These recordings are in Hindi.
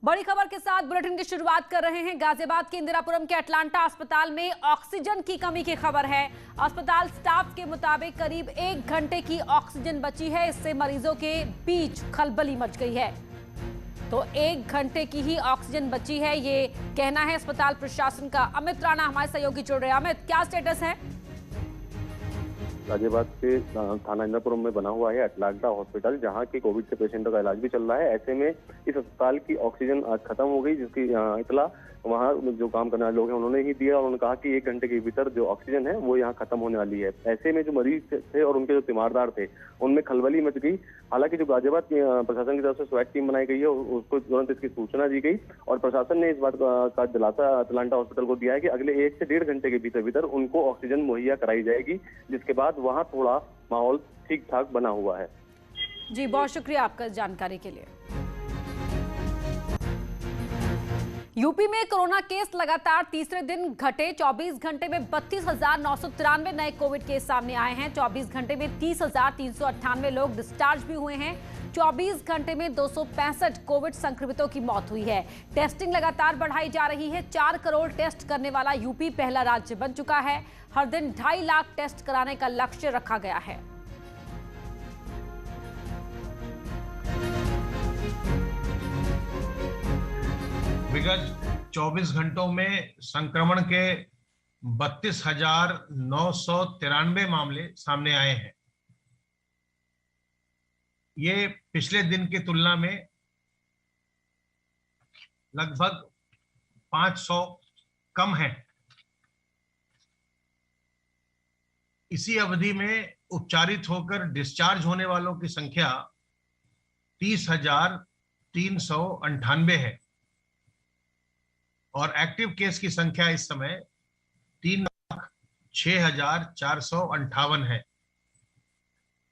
बड़ी खबर के साथ बुलेटिन की शुरुआत कर रहे हैं। गाजियाबाद के इंदिरापुरम के अटलांटा अस्पताल में ऑक्सीजन की कमी की खबर है। अस्पताल स्टाफ के मुताबिक करीब 1 घंटे की ऑक्सीजन बची है। इससे मरीजों के बीच खलबली मच गई है। तो 1 घंटे की ही ऑक्सीजन बची है, ये कहना है अस्पताल प्रशासन का। अमित राणा हमारे सहयोगी जुड़ रहे हैं। अमित, क्या स्टेटस है? गाजियाबाद के थाना इंदिरापुरम में बना हुआ है अटलांटा हॉस्पिटल, जहां के कोविड के पेशेंटों का इलाज भी चल रहा है। ऐसे में इस अस्पताल की ऑक्सीजन आज खत्म हो गई, जिसकी इतला वहां जो काम करने वाले लोग हैं उन्होंने ही दिया। उन्होंने कहा कि 1 घंटे के भीतर जो ऑक्सीजन है वो यहाँ खत्म होने वाली है। ऐसे में जो मरीज थे और उनके जो तीमारदार थे उनमें खलबली मच गई। हालांकि जो गाजियाबाद प्रशासन की तरफ से स्वाट टीम बनाई गई है उसको तुरंत इसकी सूचना दी गई और प्रशासन ने इस बात का दिलासा अटलांटा हॉस्पिटल को दिया है कि अगले 1 से 1.5 घंटे के भीतर उनको ऑक्सीजन मुहैया कराई जाएगी, जिसके बाद वहां थोड़ा माहौल ठीक ठाक बना हुआ है। जी, बहुत शुक्रिया आपका जानकारी के लिए। यूपी में कोरोना केस लगातार तीसरे दिन घटे। 24 घंटे में 32,993 नए कोविड केस सामने आए हैं। 24 घंटे में 30,398 लोग डिस्चार्ज भी हुए हैं। 24 घंटे में 265 कोविड संक्रमितों की मौत हुई है। टेस्टिंग लगातार बढ़ाई जा रही है। 4 करोड़ टेस्ट करने वाला यूपी पहला राज्य बन चुका है। हर दिन 2.5 लाख टेस्ट कराने का लक्ष्य रखा गया है। विगत 24 घंटों में संक्रमण के 32,993 मामले सामने आए हैं। ये पिछले दिन की तुलना में लगभग 500 कम है। इसी अवधि में उपचारित होकर डिस्चार्ज होने वालों की संख्या 30,398 है और एक्टिव केस की संख्या इस समय 3,06,458 है।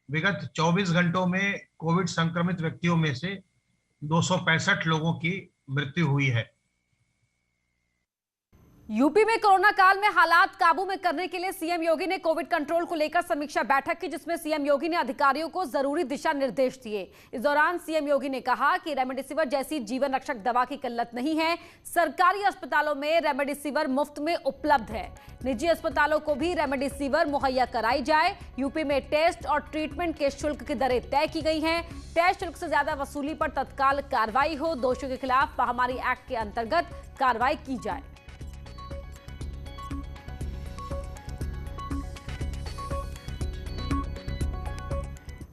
विगत 24 घंटों में कोविड संक्रमित व्यक्तियों में से 265 लोगों की मृत्यु हुई है। यूपी में कोरोना काल में हालात काबू में करने के लिए सीएम योगी ने कोविड कंट्रोल को लेकर समीक्षा बैठक की, जिसमें सीएम योगी ने अधिकारियों को जरूरी दिशा निर्देश दिए। इस दौरान सीएम योगी ने कहा कि रेमडेसिविर जैसी जीवन रक्षक दवा की किल्लत नहीं है। सरकारी अस्पतालों में रेमडेसिविर मुफ्त में उपलब्ध है। निजी अस्पतालों को भी रेमडेसिविर मुहैया कराई जाए। यूपी में टेस्ट और ट्रीटमेंट के शुल्क की दरें तय की गई हैं। टेस्ट शुल्क से ज्यादा वसूली पर तत्काल कार्रवाई हो। दोषियों के खिलाफ महामारी एक्ट के अंतर्गत कार्रवाई की जाए।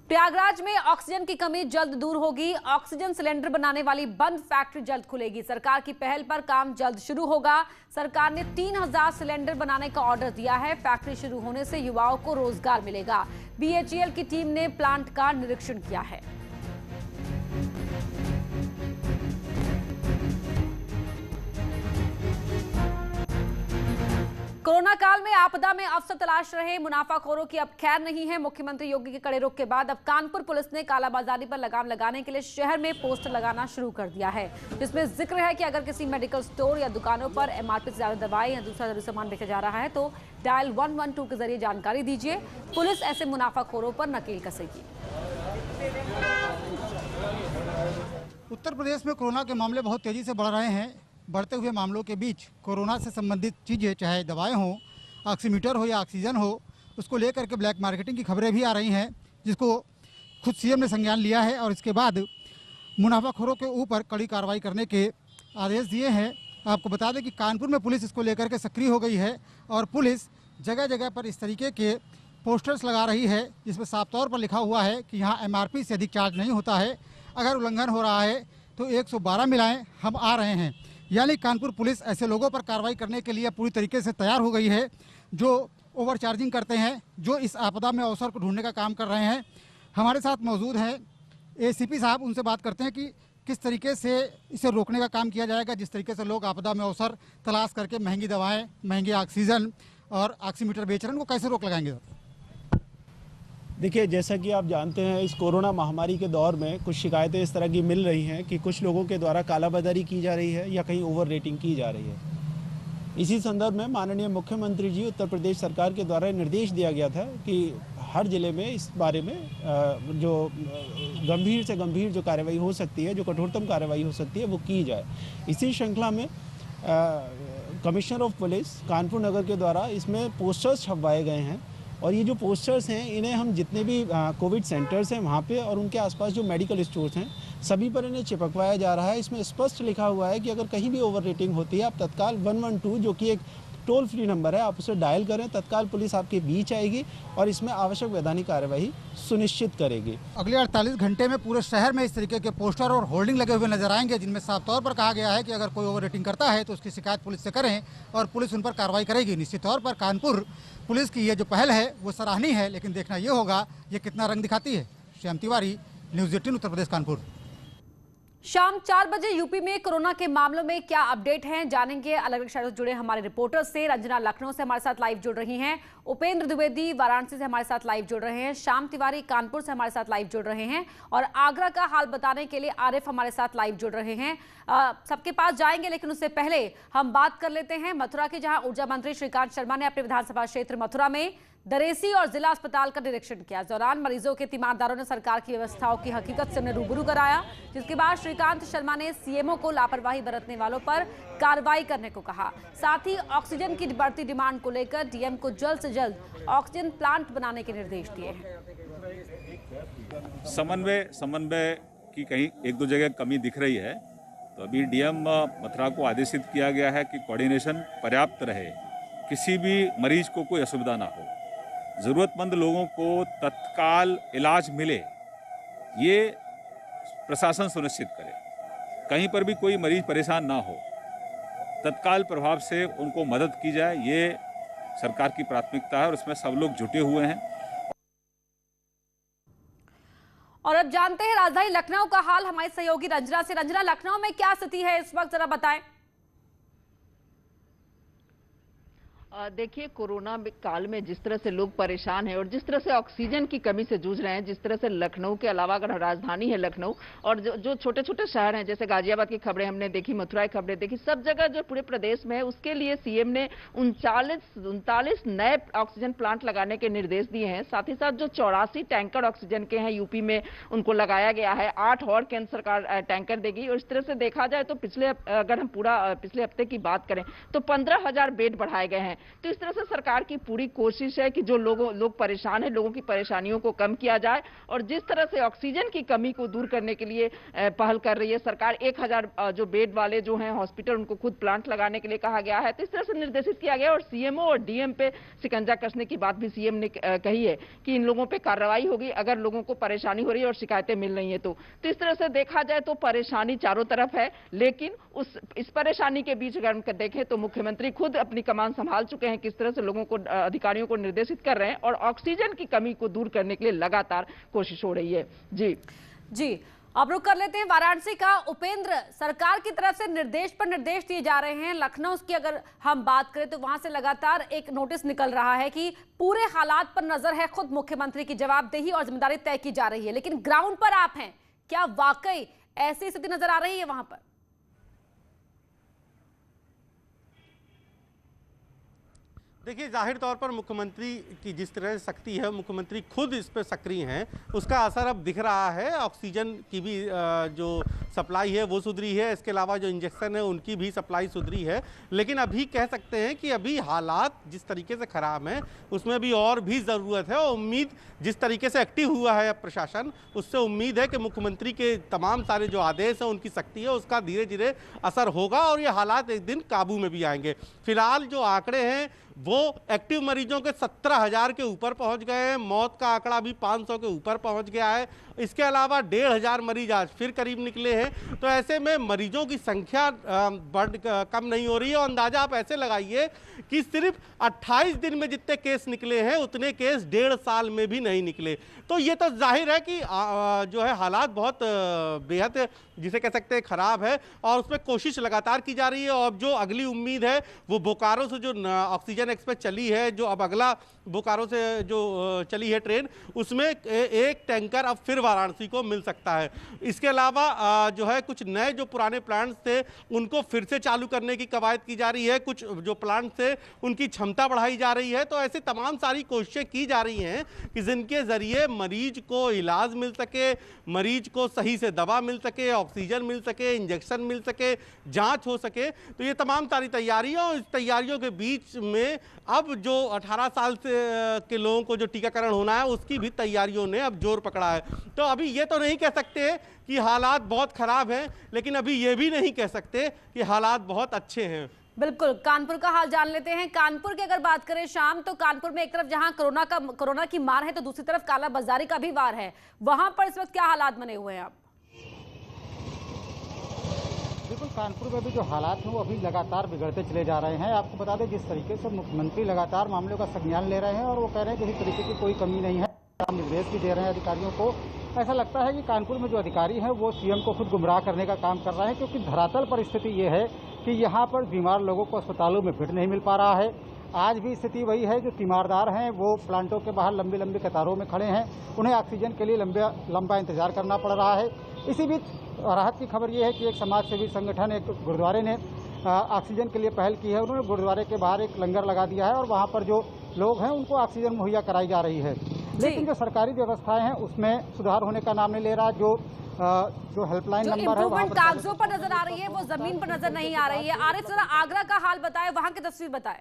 प्रयागराज में ऑक्सीजन की कमी जल्द दूर होगी। ऑक्सीजन सिलेंडर बनाने वाली बंद फैक्ट्री जल्द खुलेगी। सरकार की पहल पर काम जल्द शुरू होगा। सरकार ने 3,000 सिलेंडर बनाने का ऑर्डर दिया है। फैक्ट्री शुरू होने से युवाओं को रोजगार मिलेगा। बीएचईएल की टीम ने प्लांट का निरीक्षण किया है। कोरोना काल में आपदा में अवसर तलाश रहे मुनाफाखोरों की अब खैर नहीं है। मुख्यमंत्री योगी के कड़े रुख के बाद अब कानपुर पुलिस ने कालाबाजारी पर लगाम लगाने के लिए शहर में पोस्टर लगाना शुरू कर दिया है, जिसमें जिक्र है कि अगर किसी मेडिकल स्टोर या दुकानों पर एमआरपी से ज्यादा दवाई या दूसरा जरूरी सामान बेचा जा रहा है तो डायल 112 के जरिए जानकारी दीजिए। पुलिस ऐसे मुनाफाखोरों पर नकेल कसेगी। उत्तर प्रदेश में कोरोना के मामले बहुत तेजी से बढ़ रहे हैं। बढ़ते हुए मामलों के बीच कोरोना से संबंधित चीज़ें, चाहे दवाएं हों, ऑक्सीमीटर हो या ऑक्सीजन हो, उसको लेकर के ब्लैक मार्केटिंग की खबरें भी आ रही हैं, जिसको खुद सीएम ने संज्ञान लिया है और इसके बाद मुनाफाखोरों के ऊपर कड़ी कार्रवाई करने के आदेश दिए हैं। आपको बता दें कि कानपुर में पुलिस इसको लेकर के सक्रिय हो गई है और पुलिस जगह जगह पर इस तरीके के पोस्टर्स लगा रही है, जिसमें साफ तौर पर लिखा हुआ है कि यहाँ एमआरपी से अधिक चार्ज नहीं होता है। अगर उल्लंघन हो रहा है तो 112 मिलाएं, हम आ रहे हैं। यानी कानपुर पुलिस ऐसे लोगों पर कार्रवाई करने के लिए पूरी तरीके से तैयार हो गई है जो ओवर चार्जिंग करते हैं, जो इस आपदा में अवसर को ढूंढने का काम कर रहे हैं। हमारे साथ मौजूद हैं एसीपी साहब, उनसे बात करते हैं कि किस तरीके से इसे रोकने का काम किया जाएगा। जिस तरीके से लोग आपदा में अवसर तलाश करके महंगी दवाएँ, महंगे ऑक्सीजन और ऑक्सीमीटर बेच रहे हैं, उनको कैसे रोक लगाएंगे? देखिए, जैसा कि आप जानते हैं, इस कोरोना महामारी के दौर में कुछ शिकायतें इस तरह की मिल रही हैं कि कुछ लोगों के द्वारा कालाबाजारी की जा रही है या कहीं ओवर रेटिंग की जा रही है। इसी संदर्भ में माननीय मुख्यमंत्री जी उत्तर प्रदेश सरकार के द्वारा निर्देश दिया गया था कि हर ज़िले में इस बारे में जो गंभीर से गंभीर जो कार्रवाई हो सकती है, जो कठोरतम कार्रवाई हो सकती है, वो की जाए। इसी श्रृंखला में कमिश्नर ऑफ पुलिस कानपुर नगर के द्वारा इसमें पोस्टर्स छपवाए गए हैं और ये जो पोस्टर्स हैं इन्हें हम जितने भी कोविड सेंटर्स हैं वहाँ पे और उनके आसपास जो मेडिकल स्टोर्स हैं सभी पर इन्हें चिपकवाया जा रहा है। इसमें स्पष्ट लिखा हुआ है कि अगर कहीं भी ओवर रेटिंग होती है आप तत्काल 112 जो कि एक टोल फ्री नंबर है, आप उसे डायल करें, तत्काल पुलिस आपके बीच आएगी और इसमें आवश्यक वैधानिक कार्यवाही सुनिश्चित करेगी। अगले 48 घंटे में पूरे शहर में इस तरीके के पोस्टर और होर्डिंग लगे हुए नजर आएंगे, जिनमें साफ तौर पर कहा गया है कि अगर कोई ओवर रेटिंग करता है तो उसकी शिकायत पुलिस से करें और पुलिस उन पर कार्रवाई करेगी। निश्चित तौर पर कानपुर पुलिस की ये जो पहल है वो सराहनीय है, लेकिन देखना ये होगा ये कितना रंग दिखाती है। श्याम तिवारी, न्यूज़ 18 उत्तर प्रदेश, कानपुर। शाम 4 बजे यूपी में कोरोना के मामलों में क्या अपडेट हैं, जानेंगे अलग अलग शहरों से जुड़े हमारे रिपोर्टर्स से। रंजना लखनऊ से हमारे साथ लाइव जुड़ रही हैं, उपेंद्र द्विवेदी वाराणसी से हमारे साथ लाइव जुड़ रहे हैं, श्याम तिवारी कानपुर से हमारे साथ लाइव जुड़ रहे हैं और आगरा का हाल बताने के लिए आरिफ हमारे साथ लाइव जुड़ रहे हैं। सबके पास जाएंगे, लेकिन उससे पहले हम बात कर लेते हैं मथुरा की, जहां ऊर्जा मंत्री श्रीकांत शर्मा ने अपने विधानसभा क्षेत्र मथुरा में दरेसी और जिला अस्पताल का निरीक्षण किया। इस दौरान मरीजों के तीमारदारों ने सरकार की व्यवस्थाओं की हकीकत से उन्हें रूबरू कराया, जिसके बाद श्रीकांत शर्मा ने सीएमओ को लापरवाही बरतने वालों पर कार्रवाई करने को कहा। साथ ही ऑक्सीजन की बढ़ती डिमांड को लेकर डीएम को जल्द से जल्द ऑक्सीजन प्लांट बनाने के निर्देश दिए हैं। समन्वय की कहीं एक दो जगह कमी दिख रही है, तो अभी डीएम मथुरा को आदेशित किया गया है कि कोऑर्डिनेशन पर्याप्त रहे, किसी भी मरीज को कोई असुविधा ना हो, ज़रूरतमंद लोगों को तत्काल इलाज मिले, ये प्रशासन सुनिश्चित करे। कहीं पर भी कोई मरीज परेशान ना हो, तत्काल प्रभाव से उनको मदद की जाए, ये सरकार की प्राथमिकता है और उसमें सब लोग जुटे हुए हैं। और अब जानते हैं राजधानी लखनऊ का हाल हमारे सहयोगी रंजना से। रंजना, लखनऊ में क्या स्थिति है इस वक्त, जरा बताएं। देखिए, कोरोना काल में जिस तरह से लोग परेशान हैं और जिस तरह से ऑक्सीजन की कमी से जूझ रहे हैं, जिस तरह से लखनऊ के अलावा अगर राजधानी है लखनऊ और जो छोटे छोटे शहर हैं, जैसे गाजियाबाद की खबरें हमने देखी, मथुरा की खबरें देखी, सब जगह जो पूरे प्रदेश में है उसके लिए सीएम ने 39 नए ऑक्सीजन प्लांट लगाने के निर्देश दिए हैं। साथ ही साथ जो 84 टैंकर ऑक्सीजन के हैं यूपी में उनको लगाया गया है, 8 और केंद्र सरकार टैंकर देगी। और इस तरह से देखा जाए तो अगर हम पूरा पिछले हफ्ते की बात करें तो 15,000 बेड बढ़ाए गए हैं। तो इस तरह से सरकार की पूरी कोशिश है कि जो लोग परेशान हैं, लोगों की परेशानियों को कम किया जाए। और जिस तरह से ऑक्सीजन की कमी को दूर करने के लिए पहल कर रही है सरकार, 1000 जो बेड वाले जो हैं हॉस्पिटल, उनको खुद प्लांट लगाने के लिए कहा गया है। तो इस तरह से निर्देशित किया गया और सीएमओ और डीएम पे शिकंजा कसने की बात भी सीएम ने कही है कि इन लोगों पे कार्रवाई होगी अगर लोगों को परेशानी हो रही है और शिकायतें मिल रही है तो इस तरह से देखा जाए तो परेशानी चारों तरफ है। लेकिन इस परेशानी के बीच अगर हम देखें तो मुख्यमंत्री खुद अपनी कमान संभाल चुके हैं, किस तरह से लोगों को, अधिकारियों को निर्देशित कर रहे हैं और ऑक्सीजन की कमी को दूर करने के लिए लगातार कोशिश हो रही है। जी अब रुक कर लेते हैं वाराणसी का। उपेंद्र, सरकार की तरफ से निर्देश पर निर्देश दिए जा रहे हैं। लखनऊ की अगर हम बात करें तो वहां से लगातार एक नोटिस निकल रहा है कि पूरे हालात पर नजर है, खुद मुख्यमंत्री की जवाबदेही और जिम्मेदारी तय की जा रही है। लेकिन ग्राउंड पर आप हैं, क्या वाकई ऐसी स्थिति नजर आ रही है वहां पर? देखिए, जाहिर तौर पर मुख्यमंत्री की जिस तरह से शक्ति है, मुख्यमंत्री खुद इस पर सक्रिय हैं, उसका असर अब दिख रहा है। ऑक्सीजन की भी जो सप्लाई है वो सुधरी है, इसके अलावा जो इंजेक्शन है उनकी भी सप्लाई सुधरी है। लेकिन अभी कह सकते हैं कि अभी हालात जिस तरीके से ख़राब हैं उसमें भी और भी ज़रूरत है। और उम्मीद जिस तरीके से एक्टिव हुआ है प्रशासन, उससे उम्मीद है कि मुख्यमंत्री के तमाम सारे जो आदेश हैं, उनकी शक्ति है, उसका धीरे धीरे असर होगा और ये हालात एक दिन काबू में भी आएंगे। फिलहाल जो आंकड़े हैं वो एक्टिव मरीजों के 17,000 के ऊपर पहुंच गए हैं, मौत का आंकड़ा भी 500 के ऊपर पहुंच गया है। इसके अलावा 1,500 मरीज आज फिर करीब निकले हैं। तो ऐसे में मरीजों की संख्या कम नहीं हो रही है। और अंदाजा आप ऐसे लगाइए कि सिर्फ 28 दिन में जितने केस निकले हैं उतने केस 1.5 साल में भी नहीं निकले। तो ये तो जाहिर है कि जो है हालात बहुत बेहद जिसे कह सकते हैं ख़राब है और उसमें कोशिश लगातार की जा रही है। और जो अगली उम्मीद है वो बोकारो से जो ऑक्सीजन एक्सप्रेस चली है, जो अब अगला बोकारो से जो चली है ट्रेन, उसमें एक टैंकर अब फिर वाराणसी को मिल सकता है। इसके अलावा जो है कुछ नए जो पुराने प्लांट्स थे उनको फिर से चालू करने की कवायद की जा रही है, कुछ जो प्लांट थे उनकी क्षमता बढ़ाई जा रही है। तो ऐसे तमाम सारी कोशिशें की जा रही हैं कि जिनके जरिए मरीज को इलाज मिल सके, मरीज को सही से दवा मिल सके, ऑक्सीजन मिल सके, इंजेक्शन मिल सके, जांच हो सके। तो ये तमाम सारी तैयारियां, और इस तैयारियों के बीच में अब जो 18 साल से के लोगों को जो टीकाकरण होना है उसकी भी तैयारियों ने अब जोर पकड़ा है। तो अभी ये तो नहीं कह सकते कि हालात बहुत खराब हैं, लेकिन अभी ये भी नहीं कह सकते कि हालात बहुत अच्छे हैं। बिल्कुल, कानपुर का हाल जान लेते हैं। कानपुर की अगर बात करें शाम, तो कानपुर में एक तरफ जहां कोरोना की मार है तो दूसरी तरफ कालाबाजारी का भी वार है। वहां पर इस वक्त क्या हालात बने हुए हैं आप? बिल्कुल, कानपुर में भी जो हालात हैं वो अभी लगातार बिगड़ते चले जा रहे हैं। आपको बता दें जिस तरीके से मुख्यमंत्री लगातार मामलों का संज्ञान ले रहे हैं और वो कह रहे हैं कि किसी तरीके की कोई कमी नहीं है, निर्देश भी दे रहे हैं अधिकारियों को। ऐसा लगता है कि कानपुर में जो अधिकारी हैं वो सीएम को खुद गुमराह करने का काम कर रहे हैं, क्योंकि धरातल परिस्थिति ये है कि यहाँ पर बीमार लोगों को अस्पतालों में बेड नहीं मिल पा रहा है। आज भी स्थिति वही है, जो तीमारदार हैं वो प्लांटों के बाहर लंबी लंबी कतारों में खड़े हैं, उन्हें ऑक्सीजन के लिए लंबा इंतजार करना पड़ रहा है। इसी बीच राहत की खबर ये है कि एक समाज सेवी संगठन, एक गुरुद्वारे ने ऑक्सीजन के लिए पहल की है। उन्होंने गुरुद्वारे के बाहर एक लंगर लगा दिया है और वहाँ पर जो लोग हैं उनको ऑक्सीजन मुहैया कराई जा रही है। लेकिन जो सरकारी व्यवस्थाएं हैं उसमें सुधार होने का नाम नहीं ले रहा। जो हेल्पलाइन नंबर है, इम्प्रूवमेंट कागजों पर नजर आ रही है, वो जमीन पर नजर नहीं आ रही है। आरिफ, जरा आगरा का हाल बताएं, वहां की तस्वीर बताएं।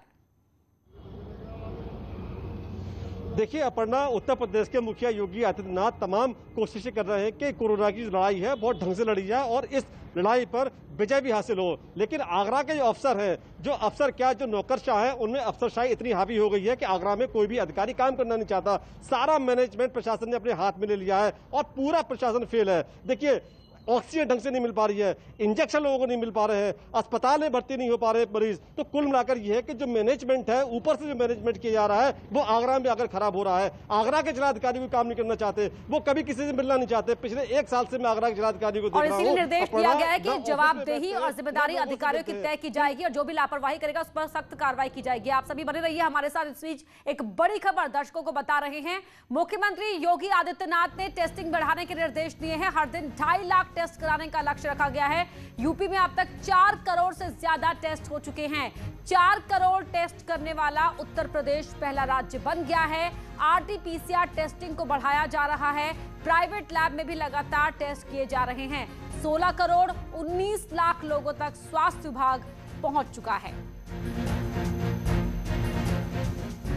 देखिए अपर्णा, उत्तर प्रदेश के मुखिया योगी आदित्यनाथ तमाम कोशिशें कर रहे हैं कि कोरोना की लड़ाई है बहुत ढंग से लड़ी जाए और इस लड़ाई पर विजय भी हासिल हो। लेकिन आगरा के जो अफसर हैं, जो अफसर क्या जो नौकरशाह है, उनमें अफसरशाही इतनी हावी हो गई है कि आगरा में कोई भी अधिकारी काम करना नहीं चाहता। सारा मैनेजमेंट प्रशासन ने अपने हाथ में ले लिया है और पूरा प्रशासन फेल है। देखिए ऑक्सीजन ढंग से नहीं मिल पा रही है, इंजेक्शन लोगों को नहीं मिल पा रहे हैं, अस्पताल में भर्ती नहीं हो पा रहे मरीज। तो कुल मिलाकर यह है कि जो मैनेजमेंट है, ऊपर से जो मैनेजमेंट किया जा रहा है वो आगरा में आकर खराब हो रहा है। आगरा के जिलाधिकारी भी काम नहीं करना चाहते, वो कभी किसी से मिलना नहीं चाहते। पिछले 1 साल से मैं आगरा के जिलाधिकारी को देख रहा हूं। निर्देश दिया गया है कि जवाबदेही और जिम्मेदारी अधिकारियों की तय की जाएगी और जो भी लापरवाही करेगा उस पर सख्त कार्रवाई की जाएगी। आप सभी बने रहिए हमारे साथ। इस बीच एक बड़ी खबर दर्शकों को बता रहे हैं, मुख्यमंत्री योगी आदित्यनाथ ने टेस्टिंग बढ़ाने के निर्देश दिए हैं। हर दिन 2.5 लाख टेस्ट कराने का लक्ष्य रखा गया है। यूपी में अब तक 4 करोड़ से ज्यादा टेस्ट हो चुके हैं। 4 करोड़ टेस्ट करने वाला उत्तर प्रदेश पहला राज्य बन गया है। आरटी-पीसीआर टेस्टिंग को बढ़ाया जा रहा है। प्राइवेट लैब में भी लगातार टेस्ट किए जा रहे हैं। 16 करोड़ 19 लाख लोगों तक स्वास्थ्य विभाग पहुंच चुका है।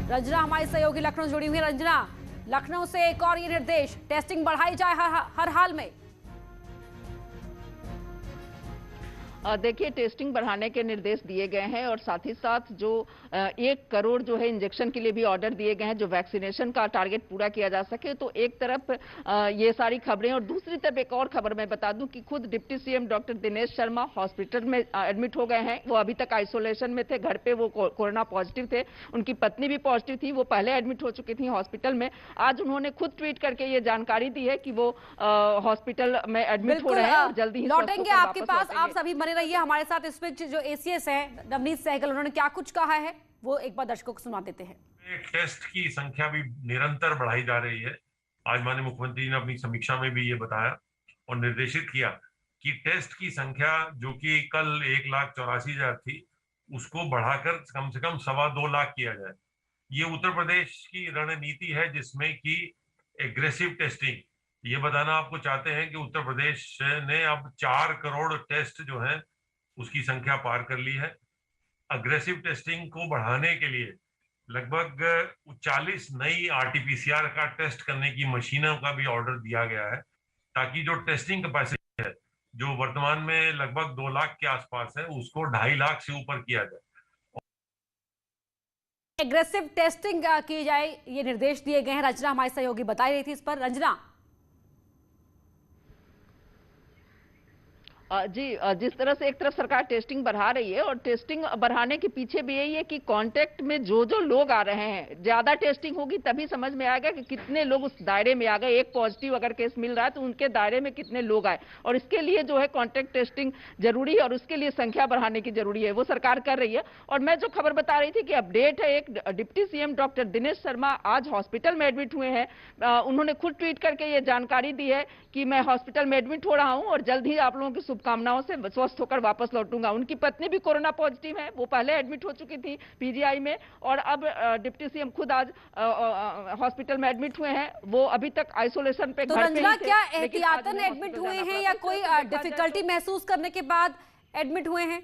रंजना हमारी सहयोगी लखनऊ जुड़ी हुई है। रंजना, लखनऊ से एक और ये निर्देश, टेस्टिंग बढ़ाई जाए हर हाल में। देखिए टेस्टिंग बढ़ाने के निर्देश दिए गए हैं और साथ ही साथ जो 1 करोड़ जो है इंजेक्शन के लिए भी ऑर्डर दिए गए हैं, जो वैक्सीनेशन का टारगेट पूरा किया जा सके। तो एक तरफ ये सारी खबरें और दूसरी तरफ एक और खबर मैं बता दूं कि खुद deputy CM doctor Dinesh Sharma hospital में एडमिट हो गए हैं। वो अभी तक आइसोलेशन में थे, घर पे वो कोरोना पॉजिटिव थे। उनकी पत्नी भी पॉजिटिव थी, वो पहले एडमिट हो चुकी थी हॉस्पिटल में। आज उन्होंने खुद ट्वीट करके ये जानकारी दी है कि वो हॉस्पिटल में एडमिट हो रहे हैं और जल्दी ही लौटेंगे आपके पास। आप सभी बने रहिए हमारे साथ। इस बीच जो एसीएस है नवनीत सहगल, उन्होंने क्या कुछ कहा है वो एक बार दर्शकों को सुना देते हैं। टेस्ट की संख्या भी निरंतर बढ़ाई जा रही है। आज माननीय मुख्यमंत्री ने अपनी समीक्षा में भी ये बताया और निर्देशित किया कि टेस्ट की संख्या जो कि कल 1,84,000 थी, उसको बढ़ाकर कम से कम 2.25 लाख किया जाए। ये उत्तर प्रदेश की रणनीति है जिसमें कि एग्रेसिव टेस्टिंग, ये बताना आपको चाहते हैं कि उत्तर प्रदेश ने अब 4 करोड़ टेस्ट जो है उसकी संख्या पार कर ली है। अग्रेसिव टेस्टिंग को बढ़ाने के लिए लगभग 40 नई आरटी-पीसीआर का टेस्ट करने की मशीनों का भी ऑर्डर दिया गया है, ताकि जो टेस्टिंग कैपेसिटी है जो वर्तमान में लगभग 2 लाख के आसपास है, उसको 2.5 लाख से ऊपर किया जाए। एग्रेसिव टेस्टिंग की जाए, ये निर्देश दिए गए हैं। रंजना हमारी सहयोगी बता रही थी इस पर। रंजना, जी, जिस तरह से एक तरफ सरकार टेस्टिंग बढ़ा रही है और टेस्टिंग बढ़ाने के पीछे भी यही है कि कांटेक्ट में जो लोग आ रहे हैं, ज्यादा टेस्टिंग होगी तभी समझ में आएगा कि कितने लोग उस दायरे में आ गए। एक पॉजिटिव अगर केस मिल रहा है तो उनके दायरे में कितने लोग आए, और इसके लिए जो है कांटेक्ट टेस्टिंग जरूरी है और उसके लिए संख्या बढ़ाने की जरूरी है, वो सरकार कर रही है। और मैं जो खबर बता रही थी कि अपडेट है, एक deputy CM doctor Dinesh Sharma आज हॉस्पिटल में एडमिट हुए हैं। उन्होंने खुद ट्वीट करके ये जानकारी दी है कि मैं हॉस्पिटल में एडमिट हो रहा हूं और जल्द ही आप लोगों की शुभकामनाओं से स्वस्थ होकर वापस लौटूंगा। उनकी पत्नी भी कोरोना पॉजिटिव है, वो पहले एडमिट हो चुकी थी पीजीआई में, और अब डिप्टी सीएम खुद आज हॉस्पिटल में एडमिट हुए हैं। वो अभी तक आइसोलेशन पे तो घर पे ही थे, क्या लेकिन एहतियातन एडमिट हुए हैं या कोई डिफिकल्टी महसूस करने के बाद एडमिट हुए हैं?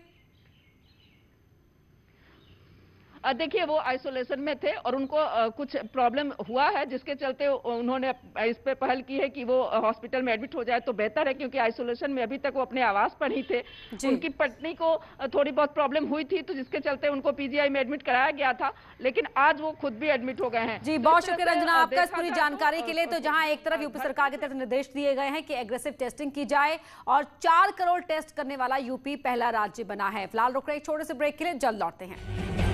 देखिए, वो आइसोलेशन में थे और उनको कुछ प्रॉब्लम हुआ है, जिसके चलते उन्होंने इस पे पहल की है कि वो हॉस्पिटल में एडमिट हो जाए तो बेहतर है, क्योंकि आइसोलेशन में अभी तक वो अपने आवास पर ही थे। उनकी पत्नी को थोड़ी बहुत प्रॉब्लम हुई थी, तो जिसके चलते उनको पीजीआई में एडमिट कराया गया था, लेकिन आज वो खुद भी एडमिट हो गए हैं। जी, बहुत शुक्रिया रंजना आपका इस पूरी जानकारी के लिए। तो जहां एक तरफ यूपी सरकार की तरफ निर्देश दिए गए हैं कि एग्रेसिव टेस्टिंग की जाए और 4 करोड़ टेस्ट करने वाला यूपी पहला राज्य बना है। फिलहाल रुक रहे एक छोटे से ब्रेक के लिए, जल्द लौटते हैं।